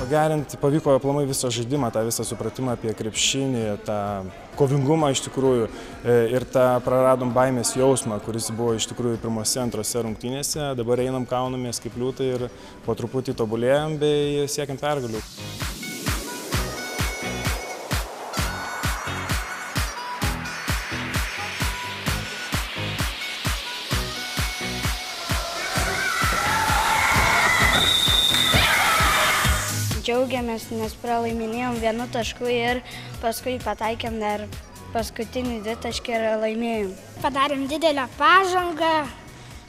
Pagerinti pavyko aplamai visą žaidimą, tą visą supratimą apie krepšinį, tą kovingumą iš tikrųjų ir tą praradom baimės jausmą, kuris buvo iš tikrųjų pirmose, antrose rungtynėse. Dabar einam, kaunamės kaip liūtai ir po truputį tobulėjam bei siekiam pergalių. Džiaugiamės, nes pralaiminėjom 1 tašku ir paskui pataikėm dar paskutinį 2 taškį ir laimėjom. Padarėm didelę pažangą,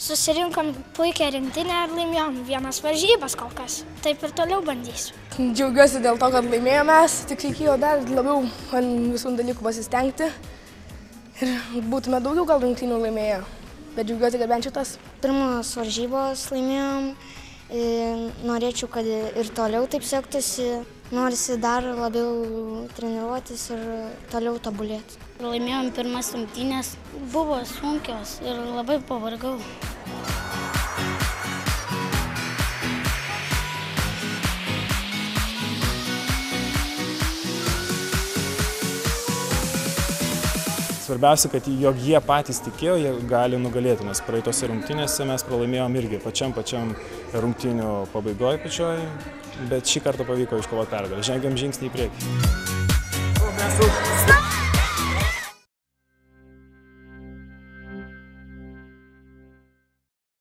susirinkom puikią rinktinę ir laimėjom 1 varžybas kol kas. Taip ir toliau bandysiu. Džiaugiuosi dėl to, kad laimėjome mes, tik reikėjo dar labiau ant visų dalykų pasistengti ir būtume daugiau gal rungtynių laimėję, bet džiaugiuosi, kad bent šitas. Pirmas varžybos laimėjom. Norėčiau, kad ir toliau taip sektųsi, norisi dar labiau treniruotis ir toliau tobulėti. Laimėjom pirmas rungtynės, buvo sunkios ir labai pavargau. Svarbiausia, kad jog jie patys tikėjo, jie gali nugalėti, nes praeitose rungtynėse mes pralaimėjom irgi pačiam rungtynių pabaigoje pačioj, bet šį kartą pavyko iškovoti pergalę. Žengėm žingsnį į priekį.